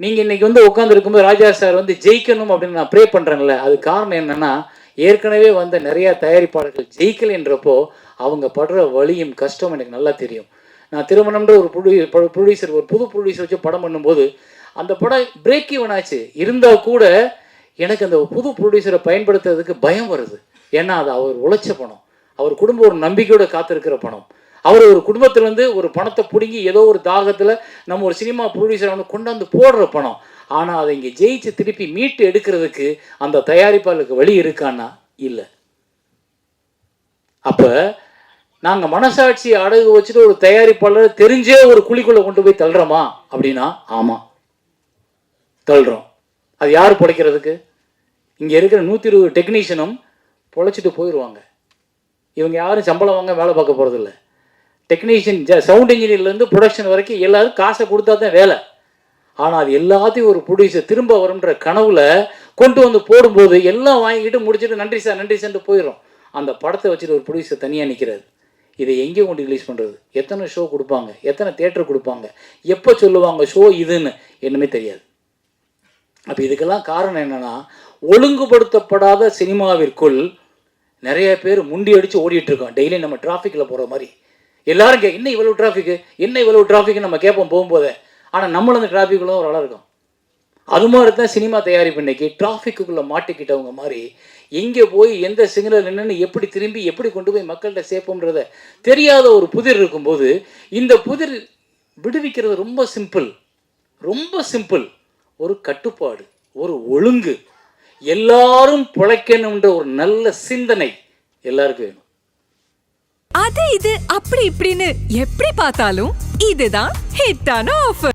நீங்கள் இன்றைக்கி வந்து உட்காந்து இருக்கும்போது ராஜா சார் வந்து ஜெயிக்கணும் அப்படின்னு நான் ப்ரே பண்ணுறேன்ல, அது காரணம் என்னென்னா, ஏற்கனவே வந்த நிறையா தயாரிப்பாளர்கள் ஜெயிக்கலைன்றப்போ அவங்க படுற வலியும் கஷ்டம் எனக்கு நல்லா தெரியும். நான் திருமணம்ன்ற ஒரு ப்ரொடியூசர் ஒரு புது ப்ரொடியூசர் வச்சு படம் பண்ணும்போது அந்த படம் பிரேக் ஈவன் ஆச்சு. இருந்தால் கூட எனக்கு அந்த புது ப்ரொடியூசரை பயன்படுத்துறதுக்கு பயம் வருது. ஏன்னா அது அவர் உழைச்ச பணம், அவர் குடும்பம் ஒரு நம்பிக்கையோடு காத்திருக்கிற பணம். அவர் ஒரு குடும்பத்திலேருந்து ஒரு பணத்தை பிடுங்கி ஏதோ ஒரு தாகத்தில் நம்ம ஒரு சினிமா ப்ரொடியூசரை வந்து கொண்டாந்து போடுற பணம். ஆனால் அதை இங்கே ஜெயிச்சு திருப்பி மீட்டு எடுக்கிறதுக்கு அந்த தயாரிப்பாளருக்கு வழி இருக்கான்னா இல்லை. அப்போ நாங்கள் மனசாட்சி அடகு வச்சுட்டு ஒரு தயாரிப்பாளர் தெரிஞ்சே ஒரு குழிக்குள்ளே கொண்டு போய் தள்ளுறோமா அப்படின்னா ஆமாம் தள்ளுறோம். அது யார் பிழைக்கிறதுக்கு? இங்கே இருக்கிற 120 டெக்னீஷியனும் பொழைச்சிட்டு போயிடுவாங்க. இவங்க யாரும் சம்பளம் வாங்க வேலை பார்க்க போகிறதில்ல. டெக்னீஷியன் சவுண்ட் இன்ஜினியர்லேருந்து ப்ரொடக்ஷன் வரைக்கும் எல்லாரும் காசை கொடுத்தா தான் வேலை. ஆனால் அது எல்லாத்தையும் ஒரு ப்ரொடியூசர் திரும்ப வரும்ன்ற கனவுல கொண்டு வந்து போடும்போது எல்லாம் வாங்கிக்கிட்டு முடிச்சுட்டு நன்றி சார்ன்ட்டு போயிடும். அந்த படத்தை வச்சுட்டு ஒரு ப்ரொடியூசர் தனியாக நிற்கிறாரு. இதை எங்கே கொண்டு ரிலீஸ் பண்ணுறது? எத்தனை ஷோ கொடுப்பாங்க? எத்தனை தேட்டர் கொடுப்பாங்க? எப்போ சொல்லுவாங்க ஷோ இதுன்னு? என்னமே தெரியாது. அப்போ இதுக்கெல்லாம் காரணம் என்னென்னா, ஒழுங்குபடுத்தப்படாத சினிமாவிற்குள் நிறைய பேர் முண்டி அடித்து ஓடிட்டுருக்கோம். டெய்லி நம்ம டிராஃபிக்கில் போகிற மாதிரி எல்லாரும் என்ன இவ்வளோ டிராஃபிக்கு, என்ன இவ்வளோ டிராஃபிக்கு நம்ம கேட்போம் போகும்போதே. ஆனால் நம்மளும் அந்த டிராஃபிக்குள்ள ஒரு ஆளாக இருக்கும். அது மாதிரி தான் சினிமா தயாரிப்பு இன்னைக்கு டிராஃபிக்குள்ளே மாட்டிக்கிட்டவங்க மாதிரி எங்கே போய் எந்த சிக்னல் என்னன்னு எப்படி திரும்பி எப்படி கொண்டு போய் மக்கள்கிட்ட சேர்ப்போம்ன்றத தெரியாத ஒரு புதிர் இருக்கும்போது இந்த புதிர் விடுவிக்கிறது ரொம்ப சிம்பிள், ரொம்ப சிம்பிள். ஒரு கட்டுப்பாடு, ஒரு ஒழுங்கு, எல்லாரும் பிழைக்கணும்ன்ற ஒரு நல்ல சிந்தனை எல்லாருக்கும் வேணும். அது இது அப்படி இப்படின்னு எப்படி பார்த்தாலும் இதுதான் ஹிட்டான ஆஃபர்.